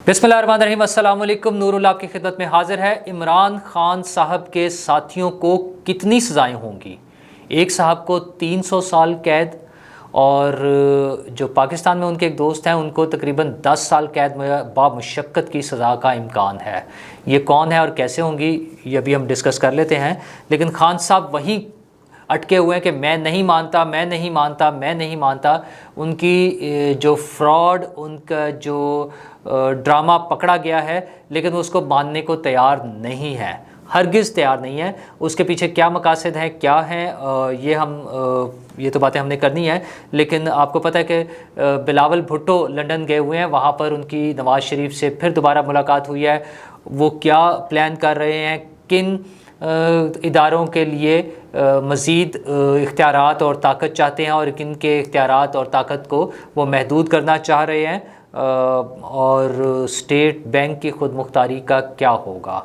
بسم اللہ الرحمن الرحیم۔ السلام علیکم۔ نوراللہ آپ کی خدمت میں حاضر ہے۔ عمران خان صاحب کے ساتھیوں کو کتنی سزائیں ہوں گی؟ ایک صاحب کو 300 سال قید اور جو پاکستان میں ان کے ایک دوست ہیں ان کو تقریباً 10 سال قید میں بامشقت کی سزا کا امکان ہے۔ یہ کون ہے اور کیسے ہوں گی یہ ابھی ہم ڈسکس کر لیتے ہیں، لیکن خان صاحب وہیں اٹکے ہوئے ہیں کہ میں نہیں مانتا، میں نہیں مانتا، میں نہیں مانتا۔ ان کی جو فراڈ، ان کا جو ڈرامہ پکڑا گیا ہے، لیکن وہ اس کو ماننے کو تیار نہیں ہے، ہرگز تیار نہیں ہے۔ اس کے پیچھے کیا مقاصد ہیں، کیا ہیں، یہ تو باتیں ہم نے کرنی ہے، لیکن آپ کو پتہ ہے کہ بلاول بھٹو لنڈن گئے ہوئے ہیں، وہاں پر ان کی نواز شریف سے پھر دوبارہ ملاقات ہوئی ہے۔ وہ کیا پلان کر رہے ہیں، کن اداروں کے لیے مزید اختیارات اور طاقت چاہتے ہیں اور کن کے اختیارات اور طاقت کو وہ محدود کرنا چاہ رہے ہیں، اور اسٹیٹ بینک کی خود مختاری کا کیا ہوگا؟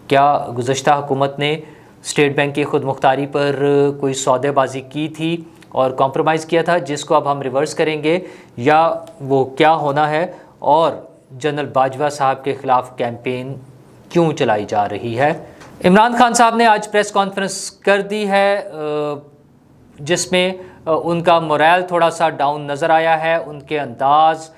کیا گزشتہ حکومت نے اسٹیٹ بینک کی خود مختاری پر کوئی سودے بازی کی تھی اور کمپرومائز کیا تھا جس کو اب ہم ریورس کریں گے، یا وہ کیا ہونا ہے؟ اور جنرل باجوہ صاحب کے خلاف کیمپین کیوں چلائی جا رہی ہے؟ عمران خان صاحب نے آج پریس کانفرنس کر دی ہے جس میں ان کا مورائل تھوڑا سا ڈاؤن نظر آیا ہے، ان کے انداز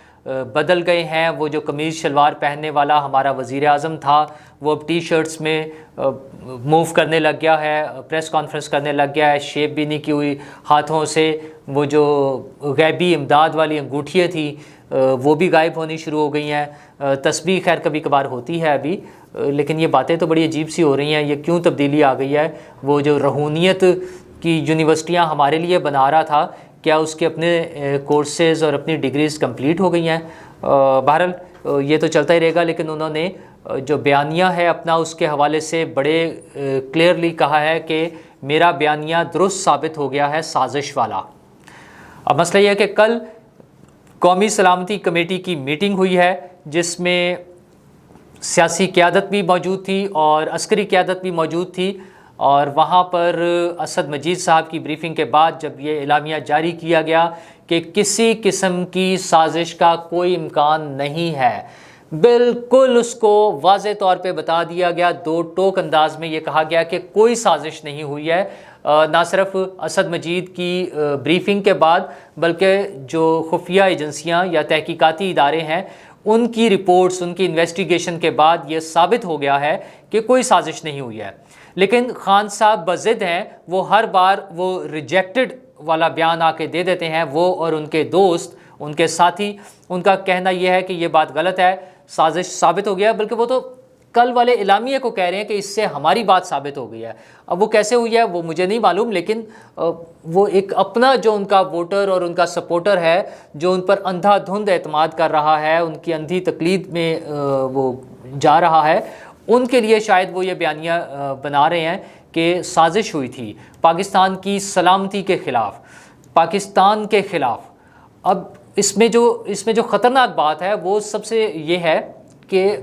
بدل گئے ہیں۔ وہ جو قمیض شلوار پہننے والا ہمارا وزیر اعظم تھا وہ اب ٹی شرٹس میں موو کرنے لگ گیا ہے، پریس کانفرنس کرنے لگ گیا ہے، شیپ بھی نہیں کی ہوئی ہاتھوں سے۔ وہ جو غیبی امداد والی انگوٹھیاں تھیں وہ بھی غائب ہونی شروع ہو گئی ہیں۔ تسبیح خیر کبھی کبھار ہوتی ہے ابھی، لیکن یہ باتیں تو بڑی عجیب سی ہو رہی ہیں۔ یہ کیوں تبدیلی آ گئی ہے؟ وہ جو رہونیت کی یونیورسٹیاں ہمارے لیے بنا رہا تھا، کیا اس کے اپنے کورسز اور اپنی ڈگریز کمپلیٹ ہو گئی ہیں؟ بہرحال یہ تو چلتا ہی رہے گا، لیکن انہوں نے جو بیانیہ ہے اپنا اس کے حوالے سے بڑے کلیئرلی کہا ہے کہ میرا بیانیہ درست ثابت ہو گیا ہے، سازش والا۔ اب مسئلہ یہ ہے کہ کل قومی سلامتی کمیٹی کی میٹنگ ہوئی ہے جس میں سیاسی قیادت بھی موجود تھی اور عسکری قیادت بھی موجود تھی، اور وہاں پر اسد مجید صاحب کی بریفنگ کے بعد جب یہ اعلامیہ جاری کیا گیا کہ کسی قسم کی سازش کا کوئی امکان نہیں ہے، بالکل اس کو واضح طور پہ بتا دیا گیا، دو ٹوک انداز میں یہ کہا گیا کہ کوئی سازش نہیں ہوئی ہے۔ نہ صرف اسد مجید کی بریفنگ کے بعد بلکہ جو خفیہ ایجنسیاں یا تحقیقاتی ادارے ہیں ان کی رپورٹس، ان کی انویسٹیگیشن کے بعد یہ ثابت ہو گیا ہے کہ کوئی سازش نہیں ہوئی ہے۔ لیکن خان صاحب بضد ہیں، وہ ہر بار وہ ریجیکٹڈ والا بیان آ کے دے دیتے ہیں۔ وہ اور ان کے دوست، ان کے ساتھی، ان کا کہنا یہ ہے کہ یہ بات غلط ہے، سازش ثابت ہو گیا، بلکہ وہ تو کل والے اعلامیے کو کہہ رہے ہیں کہ اس سے ہماری بات ثابت ہو گئی ہے۔ اب وہ کیسے ہوئی ہے وہ مجھے نہیں معلوم، لیکن وہ ایک اپنا جو ان کا ووٹر اور ان کا سپورٹر ہے جو ان پر اندھا دھند اعتماد کر رہا ہے، ان کی اندھی تقلید میں وہ جا رہا ہے، ان کے لیے شاید وہ یہ بیانیہ بنا رہے ہیں کہ سازش ہوئی تھی پاکستان کی سلامتی کے خلاف، پاکستان کے خلاف۔ اب اس میں جو خطرناک بات ہے وہ سب سے یہ ہے کہ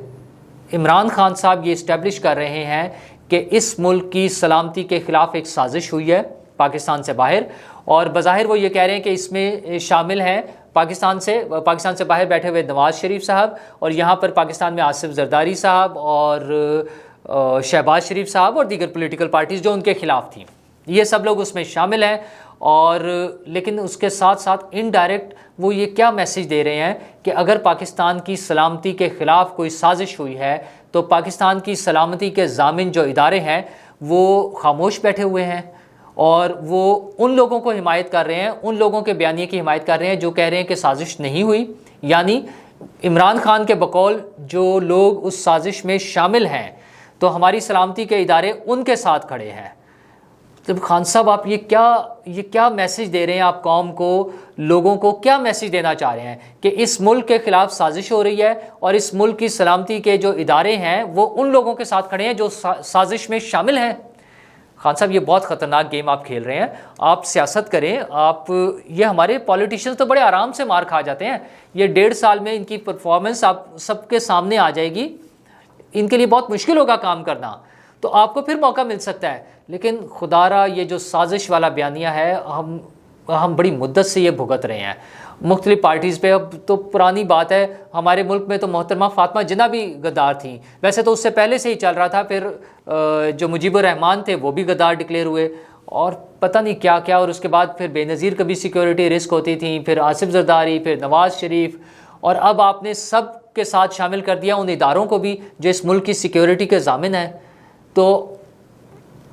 عمران خان صاحب یہ اسٹیبلش کر رہے ہیں کہ اس ملک کی سلامتی کے خلاف ایک سازش ہوئی ہے پاکستان سے باہر، اور بظاہر وہ یہ کہہ رہے ہیں کہ اس میں شامل ہیں پاکستان سے باہر بیٹھے ہوئے نواز شریف صاحب، اور یہاں پر پاکستان میں آصف زرداری صاحب اور شہباز شریف صاحب اور دیگر پولیٹیکل پارٹیز جو ان کے خلاف تھیں، یہ سب لوگ اس میں شامل ہیں۔ اور لیکن اس کے ساتھ ساتھ انڈائریکٹ وہ یہ کیا میسج دے رہے ہیں کہ اگر پاکستان کی سلامتی کے خلاف کوئی سازش ہوئی ہے تو پاکستان کی سلامتی کے ضامن جو ادارے ہیں وہ خاموش بیٹھے ہوئے ہیں، اور وہ ان لوگوں کو حمایت کر رہے ہیں، ان لوگوں کے بیانیے کی حمایت کر رہے ہیں جو کہہ رہے ہیں کہ سازش نہیں ہوئی۔ یعنی عمران خان کے بقول جو لوگ اس سازش میں شامل ہیں تو ہماری سلامتی کے ادارے ان کے ساتھ کھڑے ہیں۔ جب خان صاحب آپ یہ کیا میسج دے رہے ہیں، آپ قوم کو، لوگوں کو کیا میسج دینا چاہ رہے ہیں کہ اس ملک کے خلاف سازش ہو رہی ہے اور اس ملک کی سلامتی کے جو ادارے ہیں وہ ان لوگوں کے ساتھ کھڑے ہیں جو سازش میں شامل ہیں؟ خان صاحب یہ بہت خطرناک گیم آپ کھیل رہے ہیں۔ آپ سیاست کریں، یہ ہمارے پولیٹیشینز تو بڑے آرام سے مار کھا جاتے ہیں، یہ 1.5 سال میں ان کی پرفارمنس آپ سب کے سامنے آ جائے گی، ان کے لیے بہت مشکل ہوگا کام کرنا، تو آپ کو پھر موقع مل سکتا ہے۔ لیکن خدا را یہ جو سازش والا بیانیہ ہے ہم بڑی مدت سے یہ بھگت رہے ہیں، مختلف پارٹیز پہ. اب تو پرانی بات ہے, ہمارے ملک میں تو محترمہ فاطمہ جناح بھی غدار تھیں, ویسے تو اس سے پہلے سے ہی چل رہا تھا, پھر جو مجیب الرحمان تھے وہ بھی غدار ڈکلیئر ہوئے, اور پتہ نہیں کیا کیا, اور اس کے بعد پھر بے نظیر کبھی سیکیورٹی رسک ہوتی تھیں, پھر آصف زرداری, پھر نواز شریف, اور اب آپ نے سب کے ساتھ شامل کر دیا ان اداروں کو بھی جو اس ملک کی سیکیورٹی کے ضامن ہیں. تو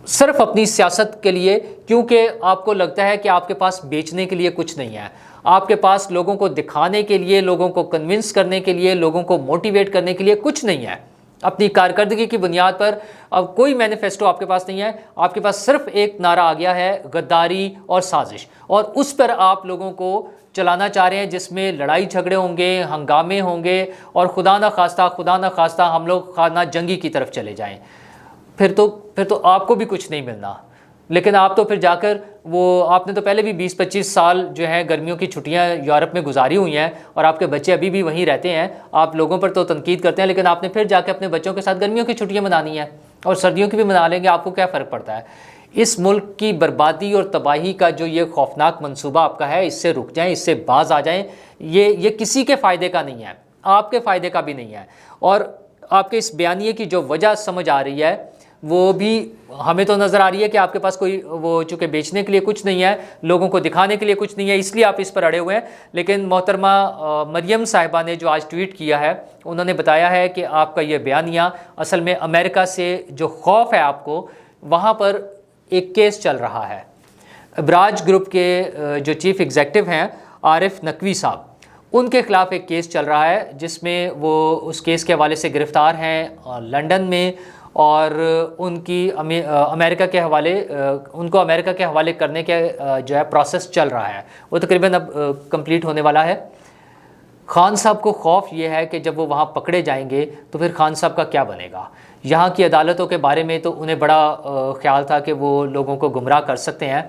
صرف اپنی سیاست کے لیے, کیونکہ آپ کو لگتا ہے کہ آپ کے پاس بیچنے کے لیے کچھ نہیں ہے, آپ کے پاس لوگوں کو دکھانے کے لیے, لوگوں کو کنونس کرنے کے لیے, لوگوں کو موٹیویٹ کرنے کے لیے کچھ نہیں ہے. اپنی کارکردگی کی بنیاد پر اب کوئی مینیفیسٹو آپ کے پاس نہیں ہے, آپ کے پاس صرف ایک نعرہ آ گیا ہے, غداری اور سازش, اور اس پر آپ لوگوں کو چلانا چاہ رہے ہیں, جس میں لڑائی جھگڑے ہوں گے, ہنگامے ہوں گے, اور خدا نہ خواستہ ہم لوگ خانہ جنگی کی طرف چلے جائیں. پھر تو آپ کو بھی کچھ نہیں ملنا. لیکن آپ تو پھر جا کر آپ نے تو پہلے بھی 20-25 سال جو ہے گرمیوں کی چھٹیاں یورپ میں گزاری ہوئی ہیں, اور آپ کے بچے ابھی بھی وہیں رہتے ہیں. آپ لوگوں پر تو تنقید کرتے ہیں, لیکن آپ نے پھر جا کے اپنے بچوں کے ساتھ گرمیوں کی چھٹیاں منانی ہیں, اور سردیوں کی بھی منا لیں گے, آپ کو کیا فرق پڑتا ہے؟ اس ملک کی بربادی اور تباہی کا جو یہ خوفناک منصوبہ آپ کا ہے, اس سے رک جائیں, اس سے باز آ جائیں. یہ کسی کے فائدے کا نہیں ہے, آپ کے فائدے کا بھی نہیں ہے. اور آپ کے اس بیانیے کی جو وجہ سمجھ آ رہی ہے وہ بھی ہمیں تو نظر آ رہی ہے کہ آپ کے پاس کوئی چونکہ بیچنے کے لیے کچھ نہیں ہے, لوگوں کو دکھانے کے لیے کچھ نہیں ہے, اس لیے آپ اس پر اڑے ہوئے ہیں. لیکن محترمہ مریم صاحبہ نے جو آج ٹویٹ کیا ہے, انہوں نے بتایا ہے کہ آپ کا یہ بیانیہ اصل میں امریکہ سے جو خوف ہے آپ کو, وہاں پر ایک کیس چل رہا ہے. ابراج گروپ کے جو چیف ایگزیکٹو ہیں عارف نقوی صاحب, ان کے خلاف ایک کیس چل رہا ہے, جس میں وہ اس کیس کے حوالے سے گرفتار ہیں لنڈن میں, اور ان کی امریکہ کے حوالے ان کو امریکہ کے حوالے کرنے کے جو ہے پروسیس چل رہا ہے. وہ تقریباً اب کمپلیٹ ہونے والا ہے. خان صاحب کو خوف یہ ہے کہ جب وہ وہاں پکڑے جائیں گے تو پھر خان صاحب کا کیا بنے گا. یہاں کی عدالتوں کے بارے میں تو انہیں بڑا خیال تھا کہ وہ لوگوں کو گمراہ کر سکتے ہیں,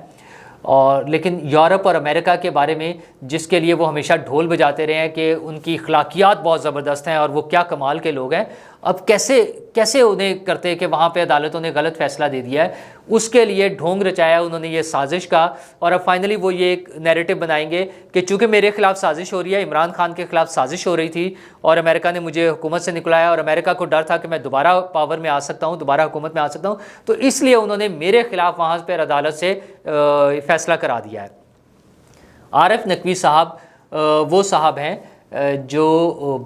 اور لیکن یورپ اور امریکہ کے بارے میں جس کے لیے وہ ہمیشہ ڈھول بجاتے رہے ہیں کہ ان کی اخلاقیات بہت زبردست ہیں اور وہ کیا کمال کے لوگ ہیں, اب کیسے انہیں کرتے کہ وہاں پہ عدالتوں نے غلط فیصلہ دے دیا ہے. اس کے لیے ڈھونگ رچایا انہوں نے یہ سازش کا, اور اب فائنلی وہ یہ ایک نیریٹو بنائیں گے کہ چونکہ میرے خلاف سازش ہو رہی ہے, عمران خان کے خلاف سازش ہو رہی تھی, اور امریکہ نے مجھے حکومت سے نکلایا, اور امریکہ کو ڈر تھا کہ میں دوبارہ پاور میں آ سکتا ہوں, دوبارہ حکومت میں آ سکتا ہوں, تو اس لیے انہوں نے میرے خلاف وہاں پر عدالت سے فیصلہ کرا دیا ہے. عارف نقوی صاحب وہ صاحب ہیں جو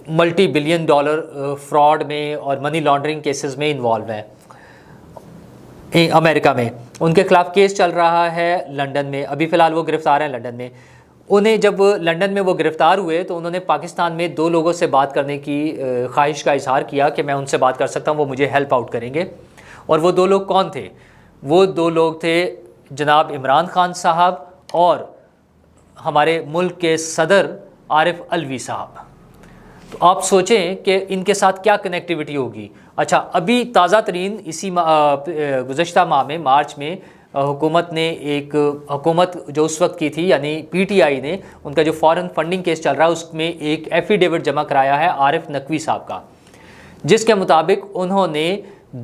ملٹی بلین ڈالر فراڈ میں اور منی لانڈرنگ کیسز میں انوالو ہیں امریکہ میں. ان کے خلاف کیس چل رہا ہے لنڈن میں, ابھی فی الحال وہ گرفتار ہیں لنڈن میں. انہیں جب لنڈن میں وہ گرفتار ہوئے تو انہوں نے پاکستان میں 2 لوگوں سے بات کرنے کی خواہش کا اظہار کیا کہ میں ان سے بات کر سکتا ہوں, وہ مجھے ہیلپ آؤٹ کریں گے. اور وہ 2 لوگ کون تھے؟ وہ 2 لوگ تھے جناب عمران خان صاحب اور ہمارے ملک کے صدر عارف علوی صاحب. تو آپ سوچیں کہ ان کے ساتھ کیا کنیکٹیوٹی ہوگی. اچھا, ابھی تازہ ترین اسی گزشتہ ماہ میں مارچ میں حکومت جو اس وقت کی تھی, یعنی پی ٹی آئی نے, ان کا جو فارن فنڈنگ کیس چل رہا ہے اس میں ایک ایفیڈیوٹ جمع کرایا ہے عارف نقوی صاحب کا, جس کے مطابق انہوں نے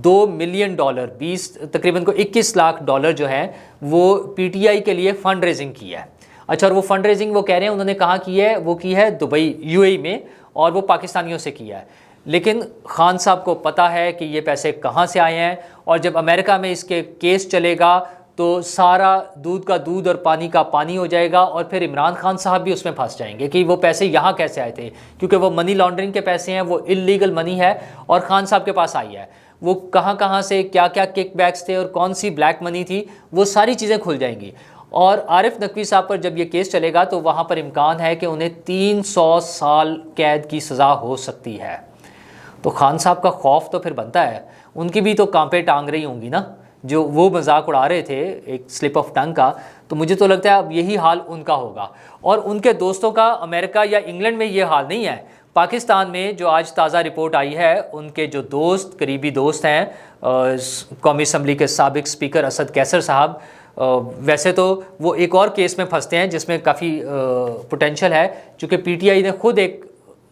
$2 ملین تقریباً کو $21 لاکھ جو ہے وہ پی ٹی آئی کے لیے فنڈ ریزنگ کی ہے. اچھا, اور وہ فنڈ ریزنگ وہ کہہ رہے ہیں انہوں نے کہاں کی ہے, وہ کی ہے دبئی UAE میں, اور وہ پاکستانیوں سے کیا ہے. لیکن خان صاحب کو پتہ ہے کہ یہ پیسے کہاں سے آئے ہیں, اور جب امریکہ میں اس کے کیس چلے گا تو سارا دودھ کا دودھ اور پانی کا پانی ہو جائے گا, اور پھر عمران خان صاحب بھی اس میں پھنس جائیں گے کہ وہ پیسے یہاں کیسے آئے تھے, کیونکہ وہ منی لانڈرنگ کے پیسے ہیں, وہ اللیگل منی ہے اور خان صاحب کے پاس آئی ہے. وہ کہاں سے کیا کک بیکس تھے اور کون سی بلیک منی تھی, وہ ساری چیزیں کھل جائیں گی. اور عارف نقوی صاحب پر جب یہ کیس چلے گا تو وہاں پر امکان ہے کہ انہیں 300 سال قید کی سزا ہو سکتی ہے. تو خان صاحب کا خوف تو پھر بنتا ہے, ان کی بھی تو کانپیں ٹانگ رہی ہوں گی نا, جو وہ مذاق اڑا رہے تھے ایک سلپ آف ٹنگ کا. تو مجھے تو لگتا ہے اب یہی حال ان کا ہوگا, اور ان کے دوستوں کا امریکہ یا انگلینڈ میں یہ حال نہیں ہے. پاکستان میں جو آج تازہ رپورٹ آئی ہے, ان کے جو قریبی دوست ہیں قومی اسمبلی کے سابق اسپیکر اسد کیسر صاحب, ویسے تو وہ ایک اور کیس میں پھنستے ہیں جس میں کافی پوٹینشل ہے, چونکہ پی ٹی آئی نے خود ایک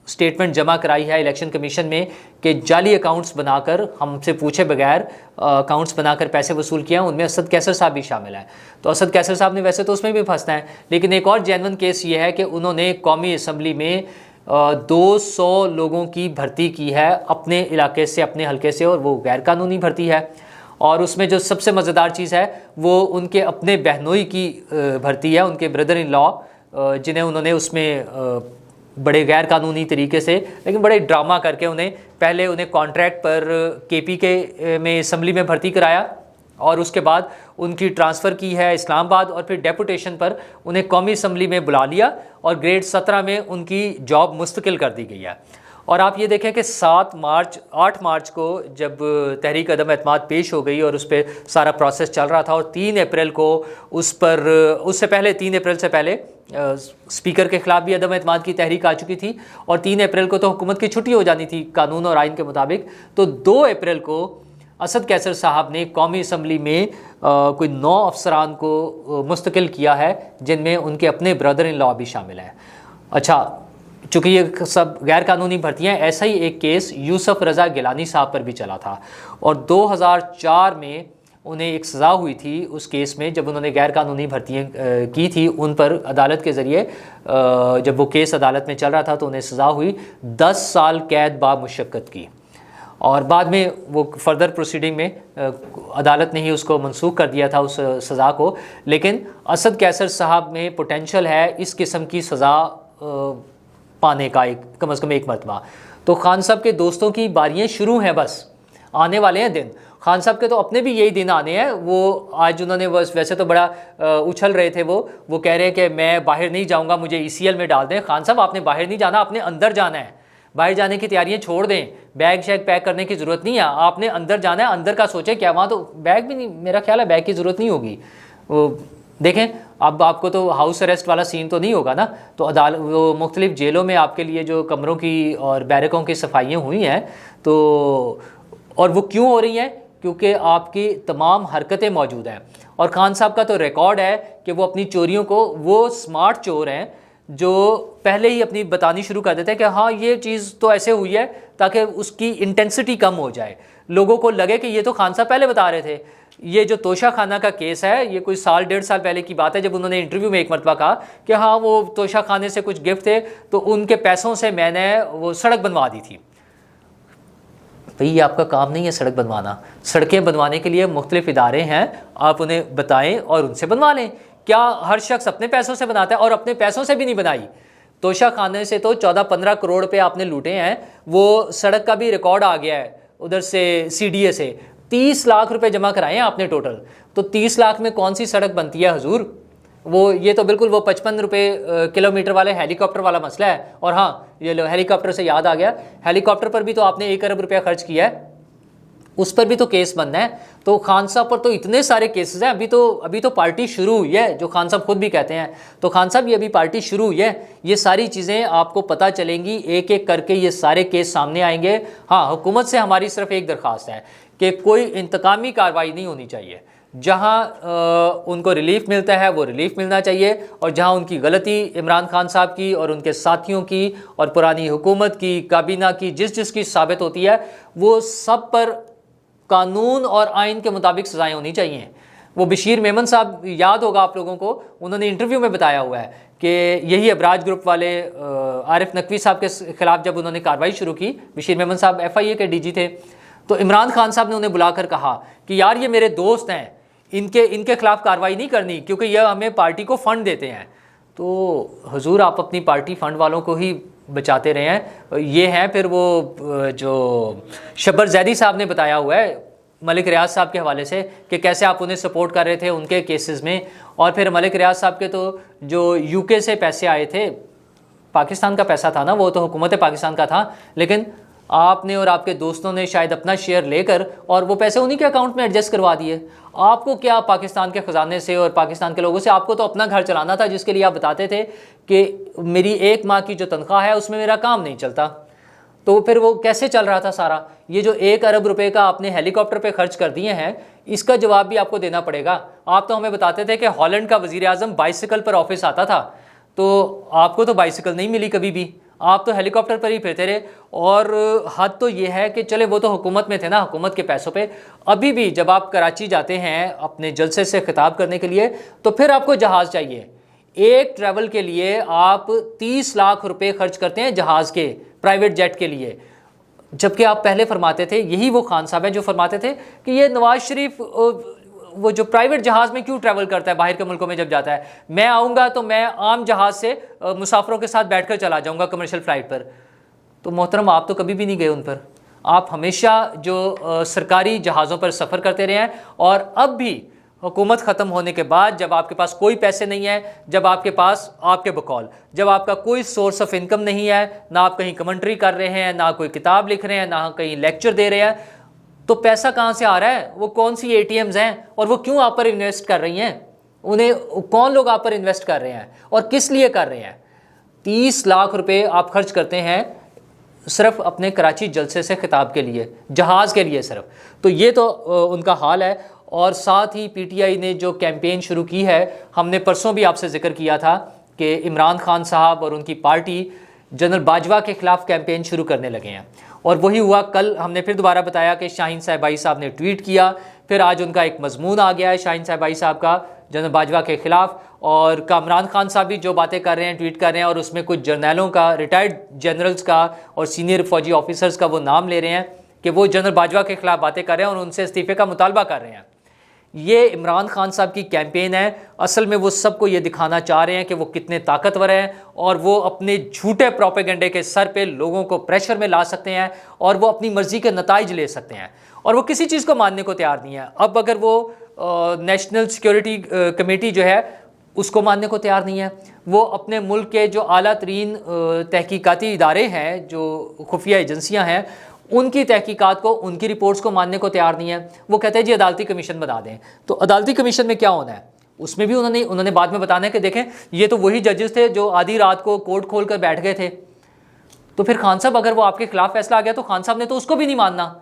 اسٹیٹمنٹ جمع کرائی ہے الیکشن کمیشن میں کہ جعلی اکاؤنٹس بنا کر ہم سے پوچھے بغیر اکاؤنٹس بنا کر پیسے وصول کیا، ان میں اسد کیسر صاحب بھی شامل ہیں. تو اسد کیسر صاحب نے ویسے تو اس میں بھی پھنسنا ہے، لیکن ایک اور جینون کیس یہ ہے کہ انہوں نے قومی اسمبلی میں 200 لوگوں کی بھرتی کی ہے اپنے علاقے سے، اپنے حلقے سے، اور وہ غیر قانونی بھرتی ہے. اور اس میں جو سب سے مزیدار چیز ہے وہ ان کے اپنے بہنوئی کی بھرتی ہے، ان کے بردر ان لا، جنہیں انہوں نے اس میں بڑے غیر قانونی طریقے سے لیکن بڑے ڈرامہ کر کے پہلے انہیں کانٹریکٹ پر کے پی کے میں اسمبلی میں بھرتی کرایا، اور اس کے بعد ان کی ٹرانسفر کی ہے اسلام آباد، اور پھر ڈیپوٹیشن پر انہیں قومی اسمبلی میں بلا لیا اور گریڈ 17 میں ان کی جاب مستقل کر دی گئی ہے. اور آپ یہ دیکھیں کہ 8 مارچ کو جب تحریک عدم اعتماد پیش ہو گئی اور اس پہ سارا پروسیس چل رہا تھا، اور 3 اپریل کو اس سے پہلے 3 اپریل سے پہلے اسپیکر کے خلاف بھی عدم اعتماد کی تحریک آ چکی تھی، اور 3 اپریل کو تو حکومت کی چھٹی ہو جانی تھی قانون اور آئین کے مطابق. تو 2 اپریل کو اسد کیسر صاحب نے قومی اسمبلی میں کوئی 9 افسران کو مستقل کیا ہے، جن میں ان کے اپنے بردر ان لا بھی شامل ہیں. اچھا، چونکہ یہ سب غیر قانونی بھرتیاں، ایسا ہی ایک کیس یوسف رضا گیلانی صاحب پر بھی چلا تھا، اور 2004 میں انہیں ایک سزا ہوئی تھی اس کیس میں، جب انہوں نے غیر قانونی بھرتیاں کی تھی ان پر عدالت کے ذریعے. جب وہ کیس عدالت میں چل رہا تھا تو انہیں سزا ہوئی 10 سال قید با مشقت کی، اور بعد میں وہ فردر پروسیڈنگ میں عدالت نے ہی اس کو منسوخ کر دیا تھا اس سزا کو. لیکن اسد کیسر صاحب میں پوٹینشل ہے اس قسم کی سزا پانے کا کم از کم ایک مرتبہ. تو خان صاحب کے دوستوں کی باریاں شروع ہیں، بس آنے والے ہیں دن. خان صاحب کے تو اپنے بھی یہی دن آنے ہیں. وہ آج انہوں نے ویسے تو بڑا اچھل رہے تھے، وہ کہہ رہے ہیں کہ میں باہر نہیں جاؤں گا، مجھے ECL میں ڈال دیں. خان صاحب آپ نے باہر نہیں جانا، آپ نے اندر جانا ہے. باہر جانے کی تیاریاں چھوڑ دیں، بیگ شیگ پیک کرنے کی ضرورت نہیں ہے، آپ نے اندر جانا ہے. اندر کا سوچیں کیا، وہاں تو بیگ بھی نہیں، میرا خیال ہے بیگ کی ضرورت نہیں ہوگی. وہ دیکھیں اب آپ کو تو ہاؤس اریسٹ والا سین تو نہیں ہوگا نا. تو وہ مختلف جیلوں میں آپ کے لیے جو کمروں کی اور بیرکوں کی صفائیاں ہوئی ہیں، تو اور وہ کیوں ہو رہی ہیں؟ کیونکہ آپ کی تمام حرکتیں موجود ہیں. اور خان صاحب کا تو ریکارڈ ہے کہ وہ اپنی چوریوں کو، وہ سمارٹ چور ہیں جو پہلے ہی اپنی بتانی شروع کر دیتے ہیں کہ ہاں یہ چیز تو ایسے ہوئی ہے تاکہ اس کی انٹینسٹی کم ہو جائے، لوگوں کو لگے کہ یہ تو خان صاحب پہلے بتا رہے تھے. یہ جو توشہ خانہ کا کیس ہے، یہ کوئی 1.5 سال پہلے کی بات ہے، جب انہوں نے انٹرویو میں ایک مرتبہ کہا کہ ہاں وہ توشہ خانے سے کچھ گفٹ تھے تو ان کے پیسوں سے میں نے وہ سڑک بنوا دی تھی. بھئی یہ آپ کا کام نہیں ہے سڑک بنوانا. سڑکیں بنوانے کے لیے مختلف ادارے ہیں، آپ انہیں بتائیں اور ان سے بنوا لیں. کیا ہر شخص اپنے پیسوں سے بناتا ہے؟ اور اپنے پیسوں سے بھی نہیں بنائی. توشہ خانے سے تو 14-15 کروڑ روپے آپ نے لوٹے ہیں. وہ سڑک کا بھی ریکارڈ آ گیا ہے ادھر سے CDA سے. 30 لاکھ روپے جمع کرائے ہیں آپ نے ٹوٹل. تو 30 لاکھ میں کون سی سڑک بنتی ہے حضور؟ یہ تو بالکل وہ 55 روپے کلومیٹر والے ہیلی کاپٹر والا مسئلہ ہے. اور ہاں یہ ہیلی کاپٹر سے یاد آ گیا، ہیلی کاپٹر پر بھی تو آپ نے 1 ارب روپیہ خرچ کیا ہے، اس پر بھی تو کیس بننا ہے. تو خان صاحب پر تو اتنے سارے کیسز ہیں. ابھی تو پارٹی شروع ہوئی ہے، جو خان صاحب خود بھی کہتے ہیں. تو خان صاحب یہ ابھی پارٹی شروع ہوئی ہے، یہ ساری چیزیں آپ کو پتہ چلیں گی، ایک ایک کر کے یہ سارے کیس سامنے آئیں گے. ہاں حکومت سے ہماری صرف ایک درخواست ہے کہ کوئی انتقامی کارروائی نہیں ہونی چاہیے. جہاں ان کو ریلیف ملتا ہے وہ ریلیف ملنا چاہیے، اور جہاں ان کی غلطی عمران خان صاحب کی اور ان کے ساتھیوں کی اور پرانی حکومت کی، کابینہ کی، جس کی ثابت ہوتی ہے، وہ سب پر قانون اور آئین کے مطابق سزائیں ہونی چاہیے. وہ بشیر میمن صاحب یاد ہوگا آپ لوگوں کو، انہوں نے انٹرویو میں بتایا ہوا ہے کہ یہی ابراج گروپ والے عارف نقوی صاحب کے خلاف جب انہوں نے کارروائی شروع کی، بشیر میمن صاحب FIA کے DG تھے، تو عمران خان صاحب نے انہیں بلا کر کہا کہ یار یہ میرے دوست ہیں، ان کے خلاف کارروائی نہیں کرنی کیونکہ یہ ہمیں پارٹی کو فنڈ دیتے ہیں. تو حضور آپ اپنی پارٹی فنڈ والوں کو ہی بچاتے رہے ہیں. یہ ہیں پھر وہ جو شبر زیدی صاحب نے بتایا ہوا ہے ملک ریاض صاحب کے حوالے سے کہ کیسے آپ انہیں سپورٹ کر رہے تھے ان کے کیسز میں. اور پھر ملک ریاض صاحب کے تو جو UK سے پیسے آئے تھے، پاکستان کا پیسہ تھا نا، وہ تو حکومت پاکستان کا تھا، لیکن آپ نے اور آپ کے دوستوں نے شاید اپنا شیئر لے کر اور وہ پیسے انہی کے اکاؤنٹ میں ایڈجسٹ کروا دیے. آپ کو کیا پاکستان کے خزانے سے اور پاکستان کے لوگوں سے؟ آپ کو تو اپنا گھر چلانا تھا جس کے لیے آپ بتاتے تھے کہ میری 1 ماہ کی جو تنخواہ ہے اس میں میرا کام نہیں چلتا. تو پھر وہ کیسے چل رہا تھا سارا؟ یہ جو 1 ارب روپے کا آپ نے ہیلی کاپٹر پہ خرچ کر دیے ہیں، اس کا جواب بھی آپ کو دینا پڑے گا. آپ تو ہمیں بتاتے تھے کہ ہالینڈ کا وزیر اعظم بائسیکل پر آفس آتا تھا، تو آپ کو تو بائسیکل نہیں ملی کبھی بھی. آپ تو ہیلی کاپٹر پر ہی پھرتے رہے. اور حد تو یہ ہے کہ چلے وہ تو حکومت میں تھے نا, حکومت کے پیسوں پہ. ابھی بھی جب آپ کراچی جاتے ہیں اپنے جلسے سے خطاب کرنے کے لیے تو پھر آپ کو جہاز چاہیے. ایک ٹریول کے لیے آپ 30 لاکھ روپے خرچ کرتے ہیں جہاز کے, پرائیویٹ جیٹ کے لیے. جبکہ آپ پہلے فرماتے تھے, یہی وہ خان صاحب ہیں جو فرماتے تھے کہ یہ نواز شریف وہ جو پرائیویٹ جہاز میں کیوں ٹریول کرتا ہے باہر کے ملکوں میں جب جاتا ہے, میں آؤں گا تو میں عام جہاز سے مسافروں کے ساتھ بیٹھ کر چلا جاؤں گا کمرشل فلائٹ پر. تو محترم آپ تو کبھی بھی نہیں گئے ان پر, آپ ہمیشہ جو سرکاری جہازوں پر سفر کرتے رہے ہیں. اور اب بھی حکومت ختم ہونے کے بعد جب آپ کے پاس کوئی پیسے نہیں ہیں, جب آپ کے پاس آپ کے بقول جب آپ کا کوئی سورس آف انکم نہیں ہے, نہ آپ کہیں کمنٹری کر رہے ہیں, نہ کوئی کتاب لکھ رہے ہیں, نہ کہیں لیکچر دے رہے ہیں, تو پیسہ کہاں سے آ رہا ہے؟ وہ کون سی اے ٹی ایمز ہیں اور وہ کیوں آپ پر انویسٹ کر رہی ہیں؟ انہیں کون لوگ آپ پر انویسٹ کر رہے ہیں اور کس لیے کر رہے ہیں؟ 30 لاکھ روپے آپ خرچ کرتے ہیں صرف اپنے کراچی جلسے سے خطاب کے لیے, جہاز کے لیے صرف. تو یہ تو ان کا حال ہے. اور ساتھ ہی پی ٹی آئی نے جو کیمپین شروع کی ہے, ہم نے پرسوں بھی آپ سے ذکر کیا تھا کہ عمران خان صاحب اور ان کی پارٹی جنرل باجوہ کے خلاف کیمپین شروع کرنے لگے ہیں. اور وہی ہوا, کل ہم نے پھر دوبارہ بتایا کہ شاہین صاحبائی صاحب نے ٹویٹ کیا, پھر آج ان کا ایک مضمون آ گیا ہے شاہین صاحبائی صاحب کا جنرل باجوہ کے خلاف. اور عمران خان صاحب بھی جو باتیں کر رہے ہیں, ٹویٹ کر رہے ہیں, اور اس میں کچھ جرنیلوں کا, ریٹائرڈ جنرلز کا اور سینئر فوجی آفیسرز کا وہ نام لے رہے ہیں کہ وہ جنرل باجوہ کے خلاف باتیں کر رہے ہیں اور ان سے استعفے کا مطالبہ کر رہے ہیں. یہ عمران خان صاحب کی کیمپین ہے. اصل میں وہ سب کو یہ دکھانا چاہ رہے ہیں کہ وہ کتنے طاقتور ہیں, اور وہ اپنے جھوٹے پروپیگنڈے کے سر پہ لوگوں کو پریشر میں لا سکتے ہیں, اور وہ اپنی مرضی کے نتائج لے سکتے ہیں, اور وہ کسی چیز کو ماننے کو تیار نہیں ہے. اب اگر وہ نیشنل سیکیورٹی کمیٹی جو ہے اس کو ماننے کو تیار نہیں ہے, وہ اپنے ملک کے جو اعلیٰ ترین تحقیقاتی ادارے ہیں, جو خفیہ ایجنسیاں ہیں, ان کی تحقیقات کو, ان کی رپورٹس کو ماننے کو تیار نہیں ہے. وہ کہتے ہیں جی عدالتی کمیشن بنا دیں. تو عدالتی کمیشن میں کیا ہونا ہے؟ اس میں بھی انہوں نے بعد میں بتانا ہے کہ دیکھیں یہ تو وہی ججز تھے جو آدھی رات کو کورٹ کھول کر بیٹھ گئے تھے. تو پھر خان صاحب اگر وہ آپ کے خلاف فیصلہ آ گیا تو خان صاحب نے تو اس کو بھی نہیں ماننا,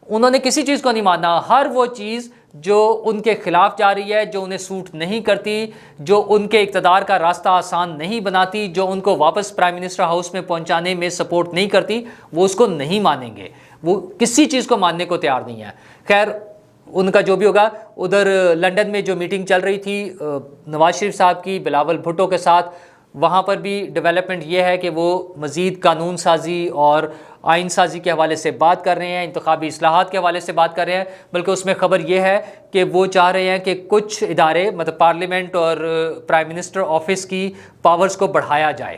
انہوں نے کسی چیز کو نہیں ماننا. ہر وہ چیز جو ان کے خلاف جا رہی ہے, جو انہیں سوٹ نہیں کرتی, جو ان کے اقتدار کا راستہ آسان نہیں بناتی, جو ان کو واپس پرائم منسٹر ہاؤس میں پہنچانے میں سپورٹ نہیں کرتی, وہ اس کو نہیں مانیں گے. وہ کسی چیز کو ماننے کو تیار نہیں ہے. خیر ان کا جو بھی ہوگا. ادھر لنڈن میں جو میٹنگ چل رہی تھی نواز شریف صاحب کی بلاول بھٹو کے ساتھ, وہاں پر بھی ڈیولپمنٹ یہ ہے کہ وہ مزید قانون سازی اور آئین سازی کے حوالے سے بات کر رہے ہیں, انتخابی اصلاحات کے حوالے سے بات کر رہے ہیں. بلکہ اس میں خبر یہ ہے کہ وہ چاہ رہے ہیں کہ کچھ ادارے, مطلب پارلیمنٹ اور پرائم منسٹر آفس کی پاورز کو بڑھایا جائے,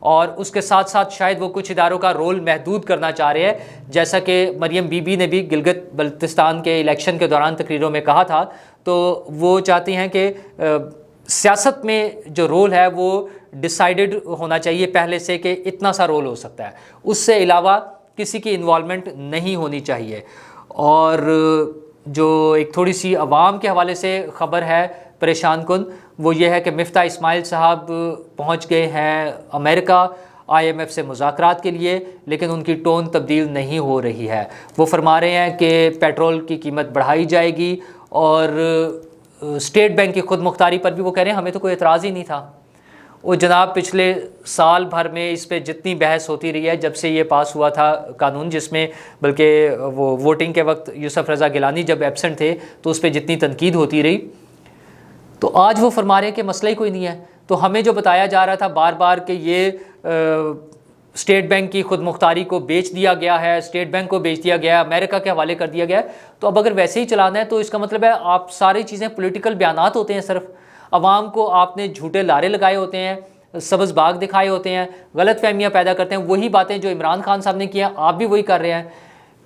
اور اس کے ساتھ ساتھ شاید وہ کچھ اداروں کا رول محدود کرنا چاہ رہے ہیں, جیسا کہ مریم بی بی نے بھی گلگت بلتستان کے الیکشن کے دوران تقریروں میں کہا تھا. تو وہ چاہتی ہیں کہ سیاست میں جو رول ہے وہ ڈیسائیڈڈ ہونا چاہیے پہلے سے کہ اتنا سا رول ہو سکتا ہے, اس سے علاوہ کسی کی انوالومنٹ نہیں ہونی چاہیے. اور جو ایک تھوڑی سی عوام کے حوالے سے خبر ہے پریشان کن, وہ یہ ہے کہ مفتاح اسماعیل صاحب پہنچ گئے ہیں امریکہ آئی ایم ایف سے مذاکرات کے لیے, لیکن ان کی ٹون تبدیل نہیں ہو رہی ہے. وہ فرما رہے ہیں کہ پیٹرول کی قیمت بڑھائی جائے گی, اور اسٹیٹ بینک کی خود مختاری پر بھی وہ کہہ رہے ہیں ہمیں تو کوئی اعتراض ہی نہیں تھا. وہ جناب پچھلے سال بھر میں اس پہ جتنی بحث ہوتی رہی ہے, جب سے یہ پاس ہوا تھا قانون, جس میں بلکہ وہ ووٹنگ کے وقت یوسف رضا گیلانی جب ایبسنٹ تھے تو اس پہ جتنی تنقید ہوتی رہی, تو آج وہ فرما رہے ہیں کہ مسئلہ ہی کوئی نہیں ہے. تو ہمیں جو بتایا جا رہا تھا بار بار کہ یہ اسٹیٹ بینک کی خود مختاری کو بیچ دیا گیا ہے, اسٹیٹ بینک کو بیچ دیا گیا ہے, امریکہ کے حوالے کر دیا گیا ہے, تو اب اگر ویسے ہی چلانا ہے تو اس کا مطلب ہے آپ ساری چیزیں پولیٹیکل بیانات ہوتے ہیں, صرف عوام کو آپ نے جھوٹے لارے لگائے ہوتے ہیں, سبز باغ دکھائے ہوتے ہیں, غلط فہمیاں پیدا کرتے ہیں. وہی باتیں جو عمران خان صاحب نے کیا آپ بھی وہی کر رہے ہیں.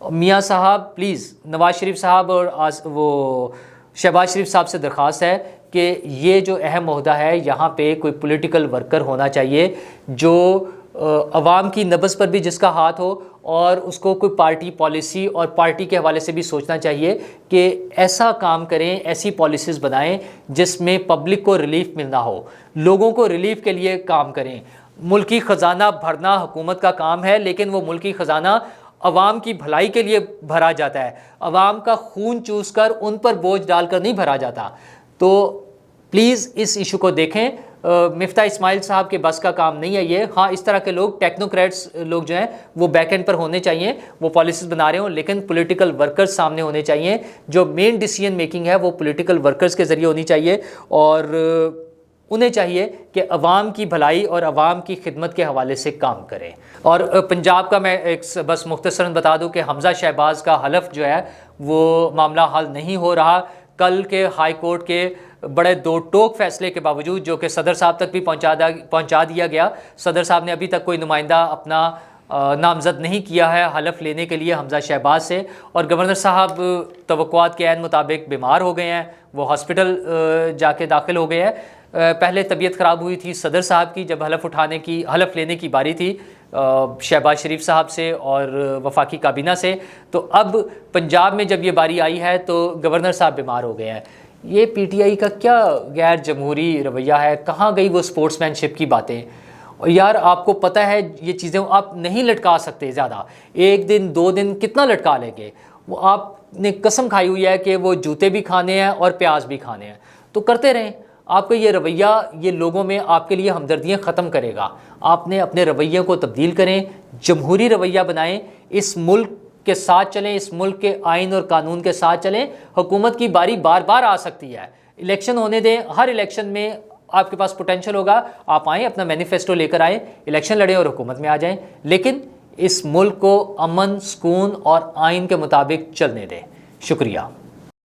میاں صاحب پلیز نواز شریف صاحب اور وہ شہباز شریف صاحب سے درخواست ہے کہ یہ جو اہم عہدہ ہے یہاں پہ کوئی پولیٹیکل ورکر ہونا چاہیے جو عوام کی نبض پر بھی جس کا ہاتھ ہو, اور اس کو کوئی پارٹی پالیسی اور پارٹی کے حوالے سے بھی سوچنا چاہیے کہ ایسا کام کریں, ایسی پالیسیز بنائیں جس میں پبلک کو ریلیف ملنا ہو, لوگوں کو ریلیف کے لیے کام کریں. ملکی خزانہ بھرنا حکومت کا کام ہے, لیکن وہ ملکی خزانہ عوام کی بھلائی کے لیے بھرا جاتا ہے, عوام کا خون چوس کر ان پر بوجھ ڈال کر نہیں بھرا جاتا. تو پلیز اس ایشو کو دیکھیں. مفتاح اسماعیل صاحب کے بس کا کام نہیں ہے یہ. ہاں اس طرح کے لوگ ٹیکنوکریٹس لوگ جو ہیں وہ بیک اینڈ پر ہونے چاہیے, وہ پالیسیز بنا رہے ہوں, لیکن پولیٹیکل ورکرز سامنے ہونے چاہیے. جو مین ڈیسیژن میکنگ ہے وہ پولیٹیکل ورکرز کے ذریعے ہونی چاہیے, اور انہیں چاہیے کہ عوام کی بھلائی اور عوام کی خدمت کے حوالے سے کام کریں. اور پنجاب کا میں ایک بس مختصراً بتا دوں کہ حمزہ شہباز کا حلف جو ہے وہ معاملہ حل نہیں ہو رہا. کل کے ہائی کورٹ کے بڑے دو ٹوک فیصلے کے باوجود, جو کہ صدر صاحب تک بھی پہنچا دیا گیا, صدر صاحب نے ابھی تک کوئی نمائندہ اپنا نامزد نہیں کیا ہے حلف لینے کے لیے حمزہ شہباز سے. اور گورنر صاحب توقعات کے عین مطابق بیمار ہو گئے ہیں, وہ ہاسپٹل جا کے داخل ہو گئے ہیں. پہلے طبیعت خراب ہوئی تھی صدر صاحب کی جب حلف لینے کی باری تھی شہباز شریف صاحب سے اور وفاقی کابینہ سے, تو اب پنجاب میں جب یہ باری آئی ہے تو گورنر صاحب بیمار ہو گئے ہیں. یہ پی ٹی آئی کا کیا غیر جمہوری رویہ ہے, کہاں گئی وہ سپورٹس مین شپ کی باتیں. اور یار آپ کو پتہ ہے یہ چیزیں آپ نہیں لٹکا سکتے زیادہ, ایک دن 2 دن کتنا لٹکا لیں گے. وہ آپ نے قسم کھائی ہوئی ہے کہ وہ جوتے بھی کھانے ہیں اور پیاز بھی کھانے ہیں, تو کرتے رہیں. آپ کا یہ رویہ یہ لوگوں میں آپ کے لیے ہمدردیاں ختم کرے گا. آپ نے اپنے رویے کو تبدیل کریں, جمہوری رویہ بنائیں, اس ملک کے ساتھ چلیں, اس ملک کے آئین اور قانون کے ساتھ چلیں. حکومت کی باری بار بار آ سکتی ہے, الیکشن ہونے دیں, ہر الیکشن میں آپ کے پاس پوٹینشیل ہوگا, آپ آئیں اپنا مینیفیسٹو لے کر آئیں, الیکشن لڑیں اور حکومت میں آ جائیں, لیکن اس ملک کو امن سکون اور آئین کے مطابق چلنے دیں. شکریہ.